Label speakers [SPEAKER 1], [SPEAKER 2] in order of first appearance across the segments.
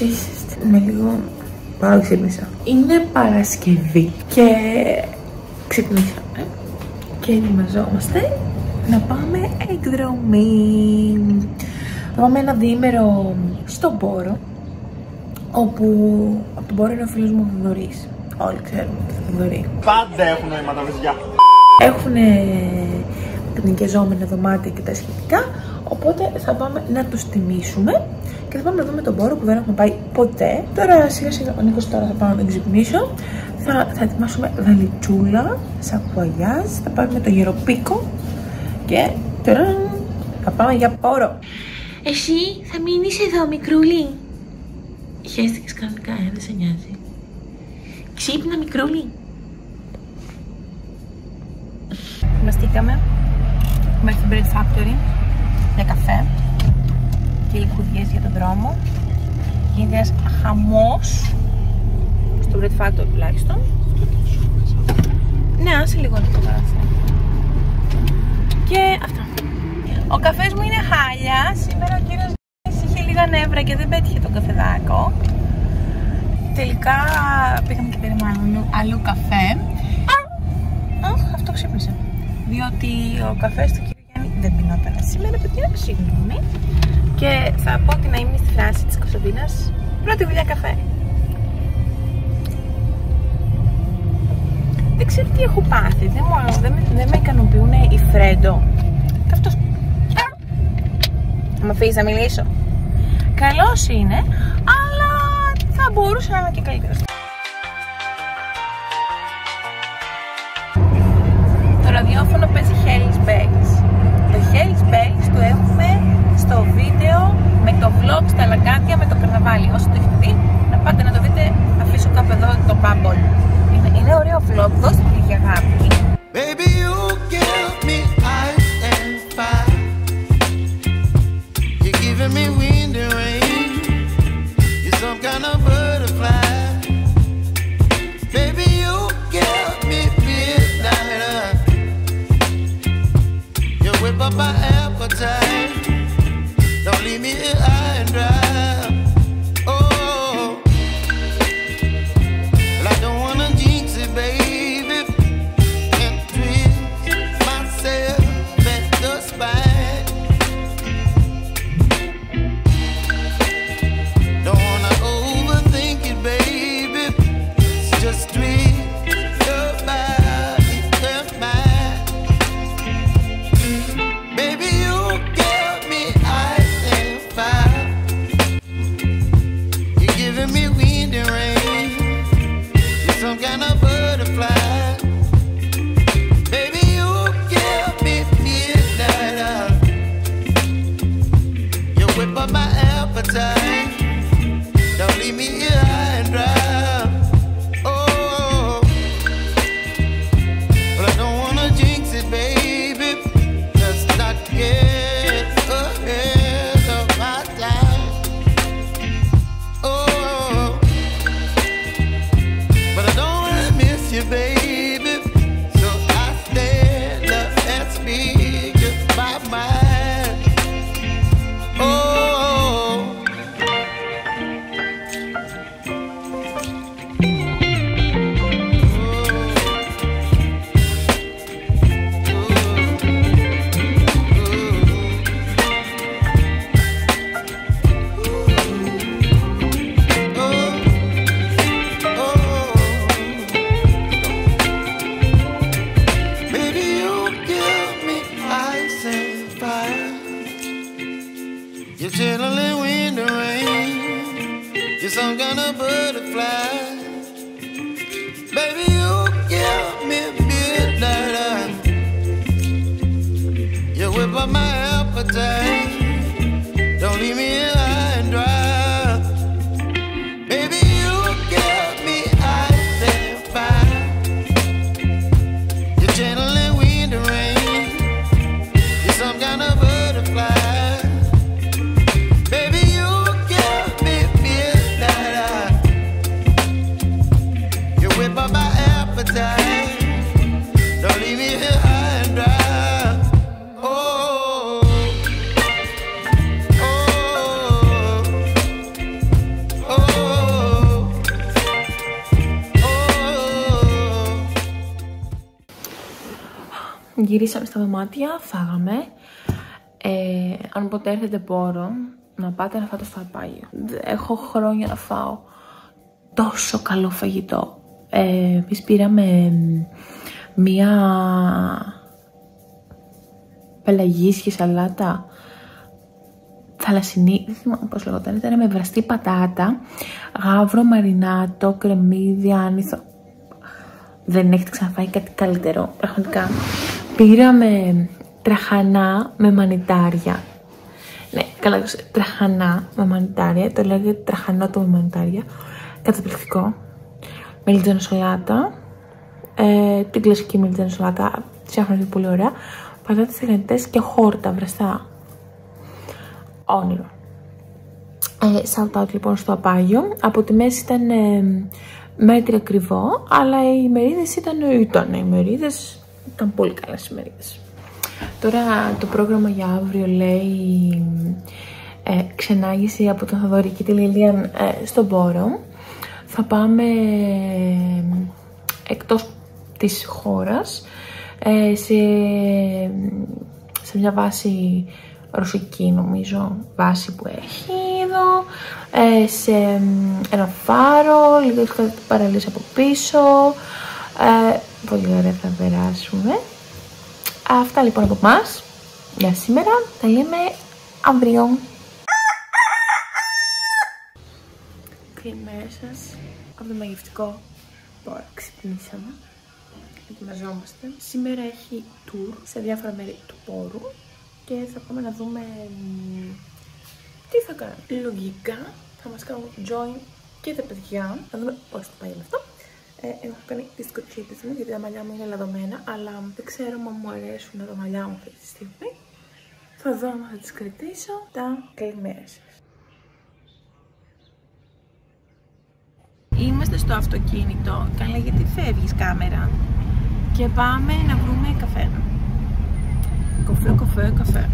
[SPEAKER 1] είστε? Με λίγο παραξύπνησα. Είναι Παρασκευή και ξυπνήσαμε και ετοιμαζόμαστε να πάμε εκδρομή. Θα πάμε ένα διήμερο στον Πόρο, όπου από τον Πόρο είναι ο φίλος μου ο Θοδωρής. Όλοι ξέρουμε τον Θοδωρή.
[SPEAKER 2] Πάντα έχουν νοήματα, παιδιά.
[SPEAKER 1] Έχουν νοικιαζόμενα δωμάτια και τα σχετικά, οπότε θα πάμε να τους τιμήσουμε και θα πάμε να δούμε τον Πόρο που δεν έχουμε πάει ποτέ. Τώρα σιγά σιγά ο Νίκος τώρα θα πάω να τον ξυπνήσω. Θα ετοιμάσουμε βαλιτσούλα, σακουαγιάζ, θα πάρουμε το γεροπίκο και τώρα θα πάμε για Πόρο. Εσύ θα μείνεις εδώ, μικρούλη? Χαίστηκες κανονικά, δεν σε νοιάζει? Ξύπνα, μικρούλη. Μαστήκαμε μέχρι την Bread Factory για καφέ και λικουδιές για τον δρόμο. Γίνεται ένας χαμός στο Bread Factory τουλάχιστον. Ναι, άσε λίγο να το φωτογραφώ. Και αυτό. Ο καφές μου είναι χάλια. Σήμερα ο κύριος είχε λίγα νεύρα και δεν πέτυχε τον καφεδάκο. Τελικά πήγαμε και περιμένουμε αλλού καφέ. Αυτό ξύπνησε. Διότι ο καφές του κύριου Γιάννη δεν πεινόταν σήμερα, παιδιά, συγγνώμη. Και θα πω ότι να είμαι στη φράση της Κωνσταντίνας. Πρώτη δουλειά καφέ. Δεν ξέρω τι έχω πάθει. Δεν με ικανοποιούν οι Φρέντο. Και αυτός. Θα με αφήσεις να μιλήσω? Καλός είναι, αλλά θα μπορούσε να είναι και καλύτερος. Το ραδιόφωνο παίζει Hells Bells. Το Hells Bells το έχουμε στο βίντεο με το vlog στα Λαγκάδια με το καρναβάλι. Όσοι το έχετε δει, να πάτε να το δείτε. Αφήσω κάπου εδώ το bubble. Είναι ωραίο vlog, δώστε μου λίγη αγάπη.
[SPEAKER 3] Baby, you give me ice and fire. You're giving me wind and rain. You're some kind of butterfly. Baby, you give me midnight. You whip up my appetite. Don't leave me here high and dry.
[SPEAKER 1] Γυρίσαμε στα δωμάτια, φάγαμε. Αν ποτέ έρθετε Πόρο, να πάτε να φάτε στο Απάγιο. Έχω χρόνια να φάω τόσο καλό φαγητό. Εμείς πήραμε μία πελαγίσια σαλάτα θαλασσινή, δεν θυμάμαι πώς λεγόταν, ήταν με βραστή πατάτα, γάβρο, μαρινάτο, κρεμμύδι, άνηθο. Δεν έχετε ξαναφάει κάτι καλύτερο, πραγματικά. Πήραμε τραχανά με μανιτάρια. Ναι, καλά, τραχανά με μανιτάρια, το λέγεται τραχανότο με μανιτάρια. Καταπληκτικό. Μελιτζάνο σαλάτα, την κλασική μελιτζάνο σαλάτα, φτιάχνω πολύ ωραία. Πατάτες τηγανιτές και χόρτα βραστά. Όνειρο. Shout out λοιπόν στο Απάγιο. Από τη μέση ήταν μέτρια ακριβό, αλλά οι μερίδες ήταν πολύ καλές οι μερίδες. Τώρα το πρόγραμμα για αύριο λέει ξενάγηση από τον Θοδωρή και τη Λιλίαν στον Πόρο. Θα πάμε εκτός της χώρας, σε μια βάση ρωσική, νομίζω, βάση που έχει εδώ, σε ένα φάρο, λίγο παραλίες από πίσω. Πολύ ωραία θα περάσουμε. Αυτά λοιπόν από εμάς για σήμερα. Τα λέμε αύριο. Καλημέρα σας από το μαγευτικό Πόρο. Ξυπνήσαμε, ετοιμαζόμαστε. Σήμερα έχει tour σε διάφορα μέρη του Πόρου και θα πάμε να δούμε τι θα κάνουμε. Λογικά θα μας κάνουν join και τα παιδιά. Θα δούμε πώς θα πάει αυτό. Έχω κάνει τις κοτσίτες μου γιατί τα μαλλιά μου είναι λαδωμένα, αλλά δεν ξέρω αν μου αρέσουν τα μαλλιά μου αυτή τη στιγμή. Θα δω αν θα τις κρατήσω. Καλημέρα σας. Είμαστε στο αυτοκίνητο. Καλά, γιατί φεύγεις κάμερα? Και πάμε να βρούμε καφέ. Καφέ.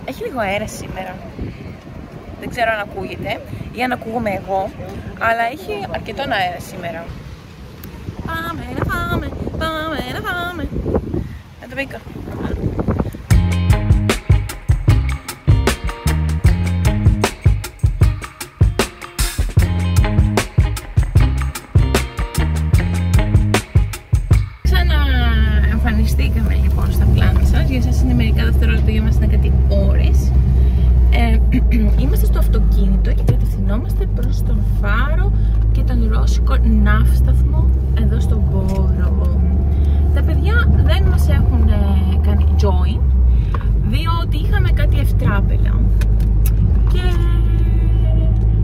[SPEAKER 1] Έχει λίγο αέρα σήμερα. Δεν ξέρω αν ακούγεται ή αν ακούγομαι εγώ, αλλά έχει αρκετόν αέρα σήμερα. Πάμε να φάμε. Να το πήκα. Ξαναεμφανιστήκαμε λοιπόν στα πλάνα σας. Για εσάς είναι μερικά δευτερόλεπτα, για μας είναι κάτι ώρες. Είμαστε στο αυτοκίνητο και κατευθυνόμαστε προς τον φάρο και τον ρώσικο ναύσταθμο εδώ στον Πόρο. Τα παιδιά δεν μας έχουν κάνει join, διότι είχαμε κάτι ευτράπελα και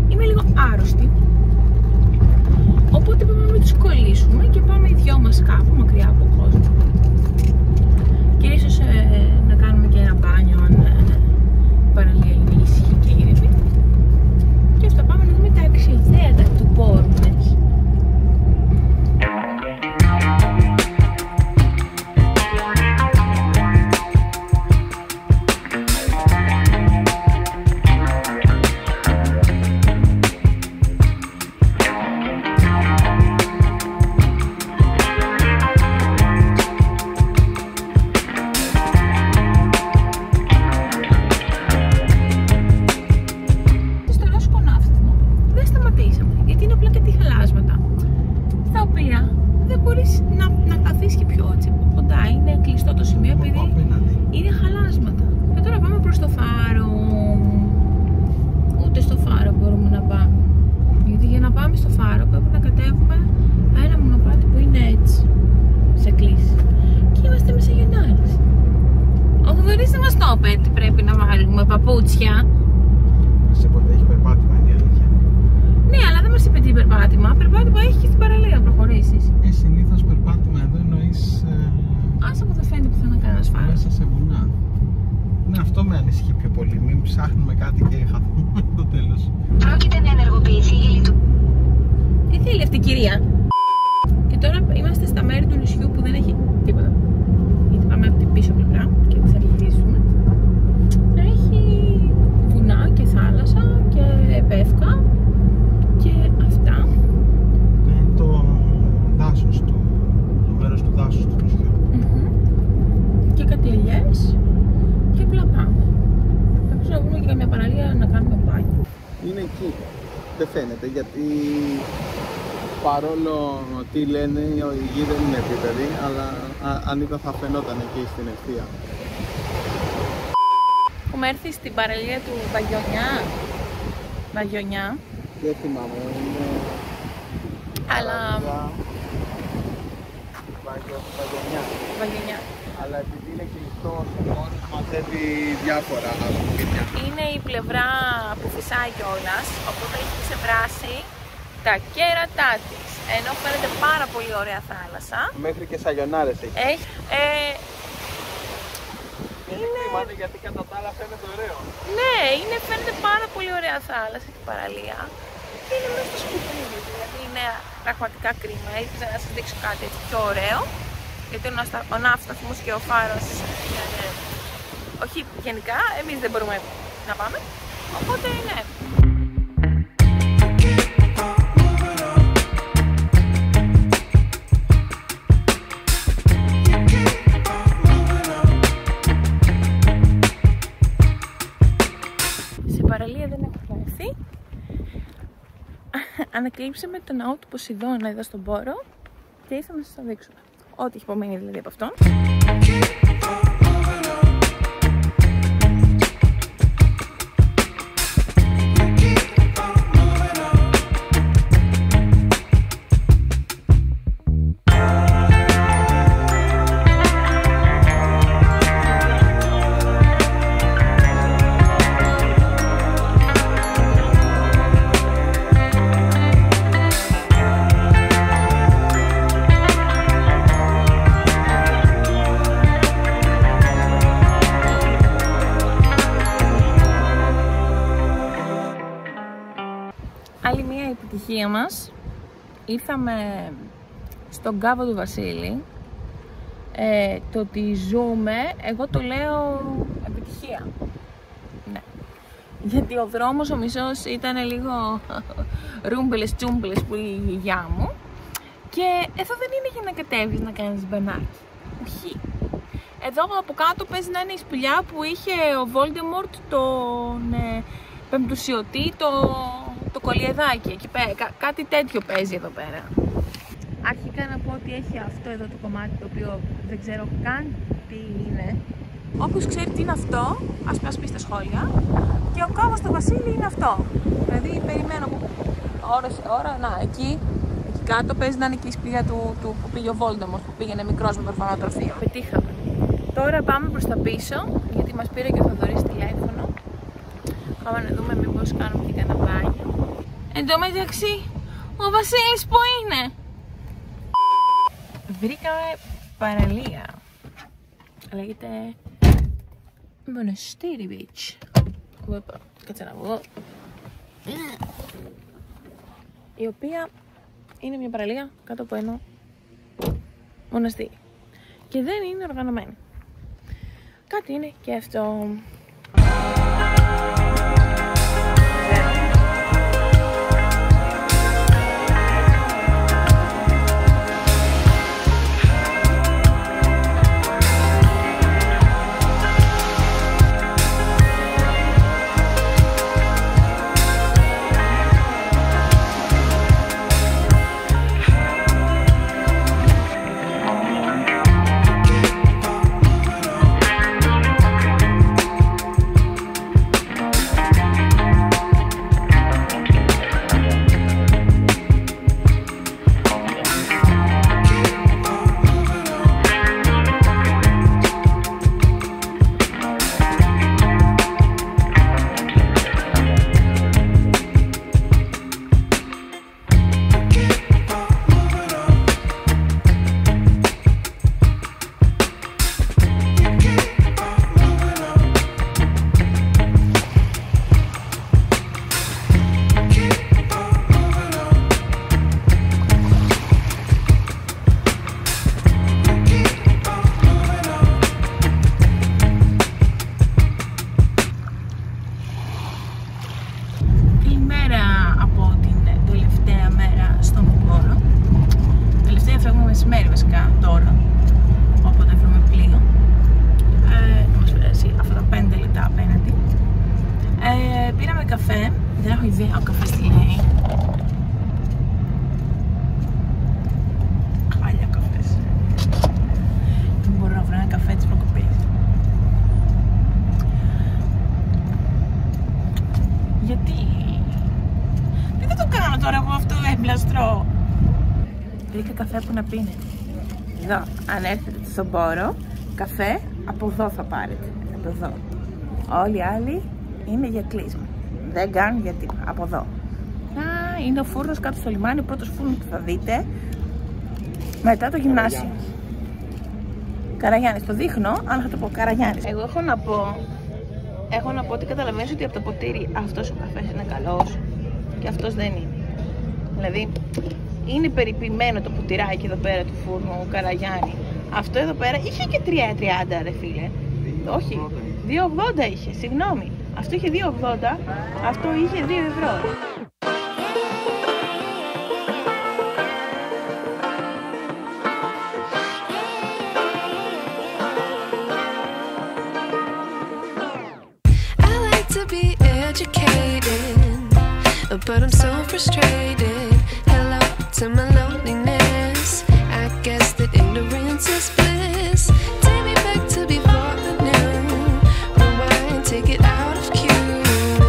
[SPEAKER 1] είμαι λίγο άρρωστη, οπότε πρέπει να μην τους κολλήσουμε και πάμε οι δυο μας κάπου μακριά από κόσμο και ίσως να κάνουμε και ένα μπάνιο αν παραλία είναι ήσυχη και ήρεμη. Και αυτά, πάμε να δούμε τα αξιοθέατα του Πόρου μας.
[SPEAKER 2] Σε ποτέ
[SPEAKER 1] γιατί περπάτημα έχει και στην παραλία να προχωρήσεις.
[SPEAKER 4] Συνήθως περπάτημα εδώ εννοείς.
[SPEAKER 1] Άσε που δεν φαίνεται πουθενά κανένας φάρος.
[SPEAKER 4] Μέσα σε βουνά. Ναι, αυτό με ανησυχεί πιο πολύ. Μην ψάχνουμε κάτι και χαθούμε το τέλος.
[SPEAKER 5] Πρόκειται να ενεργοποιηθεί η λειτουργία.
[SPEAKER 1] Τι θέλει αυτή η κυρία? Και τώρα είμαστε στα μέρη του νησιού που δεν έχει τίποτα. Γιατί πάμε από την πίσω πλευρά και θα γυρίσουμε. Έχει βουνά και θάλασσα και πεύκα και αυτά.
[SPEAKER 4] Είναι το δάσος του, το μέρος του δάσους του νησιού.
[SPEAKER 1] Και κάτι ελιές και απλά πάμε. Θα πρέπει να βρούμε και καμιά παραλία να κάνουμε μπάνιο.
[SPEAKER 4] Είναι εκεί. Δεν φαίνεται γιατί παρόλο τι λένε η γη δεν είναι επίπεδη, αλλά αν ήταν θα φαινόταν εκεί στην ευθεία.
[SPEAKER 1] Έχουμε έρθει στην παραλία του Βαγιονιά.
[SPEAKER 4] Δεν θυμάμαι, είναι...
[SPEAKER 1] Αλλά... Βαγιονιά.
[SPEAKER 4] Αλλά επειδή είναι κλειστό ο χώρος μαζεύει διάφορα αλουμίνια.
[SPEAKER 1] Είναι η πλευρά που φυσάει κιόλας, οπότε έχει ξεβράσει τα κέρατά της. Ενώ φαίνεται πάρα πολύ ωραία θάλασσα.
[SPEAKER 4] Μέχρι και σαγιονάρες έχει.
[SPEAKER 1] Είναι...
[SPEAKER 4] γιατί κατά τα άλλα φαίνεται ωραίο.
[SPEAKER 1] Ναι, φαίνεται πάρα πολύ ωραία θάλασσα και παραλία. Και είναι μέσα στο σκουπίδι, δηλαδή είναι πραγματικά κρίμα. Ήθελα να σας δείξω κάτι έτσι πιο ωραίο. Γιατί ο ναύσταθμος και ο φάρος είναι... Όχι, γενικά, εμείς δεν μπορούμε να πάμε. Οπότε, ναι. Σε παραλία δεν έχω έρθει. Ανακαλύψαμε το ναό του Ποσειδώνα εδώ στον Πόρο και ήθελα να σας το δείξουμε. Ό,τι έχει απομείνει δηλαδή από αυτόν. Άλλη μία επιτυχία μας. Ήρθαμε στον Κάβο του Βασίλη. Το ότι ζούμε, εγώ το λέω επιτυχία. Ναι. Γιατί ο δρόμος ο μισός ήταν λίγο ρούμπελες τσούμπελες που λέει η γιαγιά μου. Και εδώ δεν είναι για να κατέβεις να κάνεις μπανάκι. Όχι. Εδώ από κάτω παίζει να είναι η σπηλιά που είχε ο Voldemort τον πεμπτουσιωτή, το κολιεδάκι εκεί πέρα. Κάτι τέτοιο παίζει εδώ πέρα. Αρχικά να πω ότι έχει αυτό εδώ το κομμάτι το οποίο δεν ξέρω καν τι είναι. Όποιος ξέρει τι είναι αυτό, ας πει στα σχόλια. Και ο Κάβος του Βασίλη είναι αυτό. Δηλαδή περιμένω από ώρα σε ώρα. Να, εκεί κάτω παίζει να είναι και η σπηλιά του που πήγε ο Voldemort, που πήγαινε μικρός με το ορφανοτροφείο. Πετύχαμε. Τώρα πάμε προς τα πίσω, γιατί μας πήρε και ο Θοδωρής τηλέφωνο. Πάμε να δούμε μήπως κάνουμε και κανένα μπάνιο. Εν τω μεταξύ, ο Βασίλης που είναι? Βρήκαμε παραλία. Λέγεται Μοναστήρι Beach. Κάτσε να βγω. Η οποία είναι μια παραλία κάτω από ένα μοναστήρι. Και δεν είναι οργανωμένη. Κάτι είναι και αυτό. βρήκα καφέ που να πίνετε. Εδώ, αν έρθετε στον Πόρο, καφέ από εδώ θα πάρετε. Από εδώ. Όλοι οι άλλοι είναι για κλείσμα. Δεν κάνουν γιατί. Από εδώ. Α, είναι ο φούρνος κάτω στο λιμάνι, ο πρώτος φούρνος που θα δείτε. Μετά το γυμνάσιο. Καραγιάννης, το δείχνω, αλλά θα το πω Καραγιάννης. Εγώ έχω να πω ότι καταλαβαίνεις ότι από το ποτήρι αυτός ο καφές είναι καλός και αυτός δεν είναι. Δηλαδή, είναι περιποιημένο το ποτηράκι εδώ πέρα του φούρνου Καραγιάννη. Αυτό εδώ πέρα είχε και 3,30 ρε φίλε. Όχι, 2,80 είχε, συγγνώμη. Αυτό είχε 2,80, αυτό είχε 2 ευρώ.
[SPEAKER 6] But I'm so frustrated. Hello to my loneliness. I guess that ignorance is bliss. Take me back to before I knew. Rewind, take it out of cue.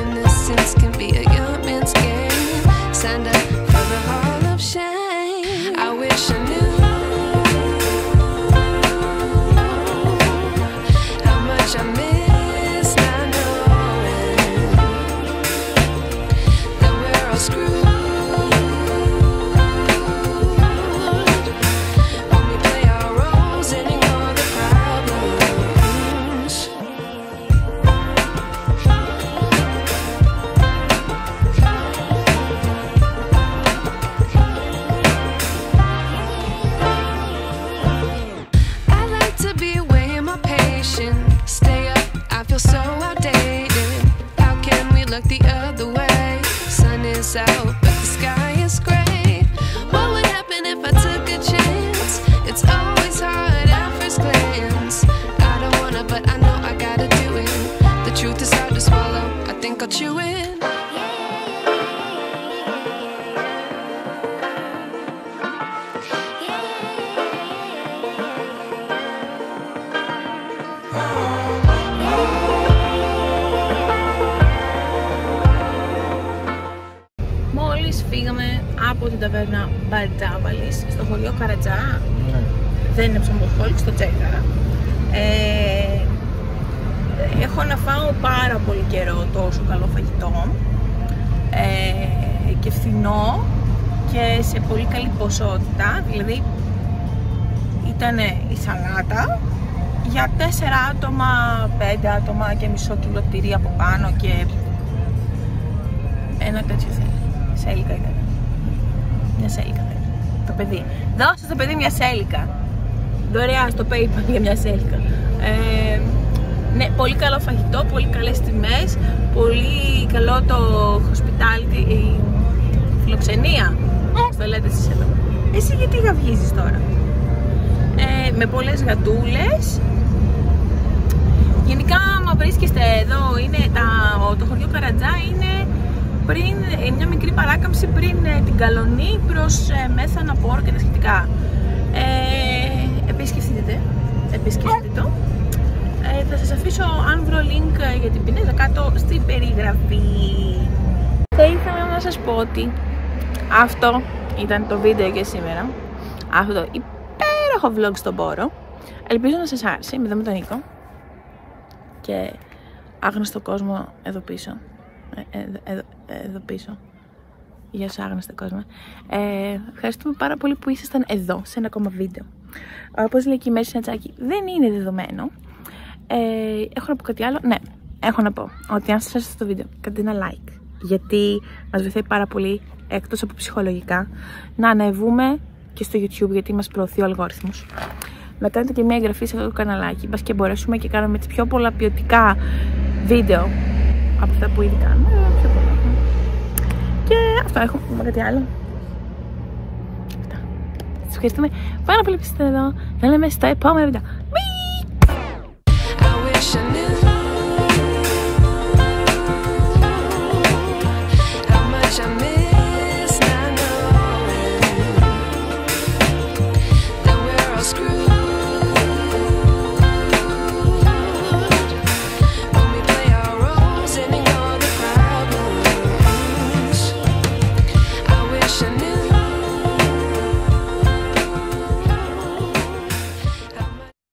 [SPEAKER 6] Innocence can be a young man's game. Signed up for the hall of shame. I wish I knew how much I miss. Out, but the sky is gray. What would happen if I took a chance? It's always hard at first glance. I don't wanna, but I know I gotta do it. The truth is hard to swallow. I think I'll chew it.
[SPEAKER 1] Φύγαμε από την ταβέρνα Μπαρτζάβαλης στο χωριό Καρατζά. Δεν είναι ψωμοσχόλη, στο Τσέκαρα. Έχω να φάω πάρα πολύ καιρό τόσο καλό φαγητό και φθηνό και σε πολύ καλή ποσότητα. Δηλαδή ήταν η σαλάτα για 4 άτομα, 5 άτομα και μισό κιλό τυρί από πάνω και ένα τέτοιο θέλει. Σέλικα ήταν. Μια σέλικα θέλει. Το παιδί. Δώσε στο παιδί μια σέλικα. Δωρεάν στο PayPal για μια σέλικα. Ναι, πολύ καλό φαγητό, πολύ καλές τιμές. Πολύ καλό το hospitality, η φιλοξενία. Πώς το λέτε εσείς εδώ. Εσύ γιατί γαυγίζεις τώρα. Με πολλές γατούλες. Γενικά, άμα βρίσκεστε εδώ, είναι το χωριό Καρατζά είναι πριν μια μικρή παράκαμψη πριν την Καλονή προς Μέθανα, Πόρο και τα σχετικά. Επισκεφτείτε το. Θα σας αφήσω, αν βρω link για την Πινέζα, κάτω στην περιγραφή. Θα ήθελα να σας πω ότι αυτό ήταν το βίντεο για σήμερα. Αυτό το υπέροχο vlog στον Πόρο. Ελπίζω να σας άρεσε. Είμαι εδώ με τον Νίκο και άγνωστο κόσμο εδώ πίσω. Εδώ πίσω. Γεια σου άγνωστο κόσμο. Ευχαριστούμε πάρα πολύ που ήσασταν εδώ σε ένα ακόμα βίντεο. Όπως λέει και η Μέρη Σνατσάκη, δεν είναι δεδομένο. Έχω να πω κάτι άλλο. Ναι, έχω να πω ότι αν σας άρεσε αυτό το βίντεο, κάντε ένα like, γιατί μας βοηθάει πάρα πολύ, εκτός από ψυχολογικά, να ανεβούμε και στο YouTube, γιατί μας προωθεί ο αλγόριθμος. Να κάνετε και μια εγγραφή σε αυτό το καναλάκι, μπας και μπορέσουμε και κάνουμε έτσι πιο πολλά ποιοτικά βίντεο από αυτά που ήδη κάνουμε. Και αυτό, έχουμε κάτι άλλο. Αυτά. Σας ευχαριστούμε πάρα πολύ που είστε εδώ. Θα λέμε στο επόμενο βίντεο. Bye!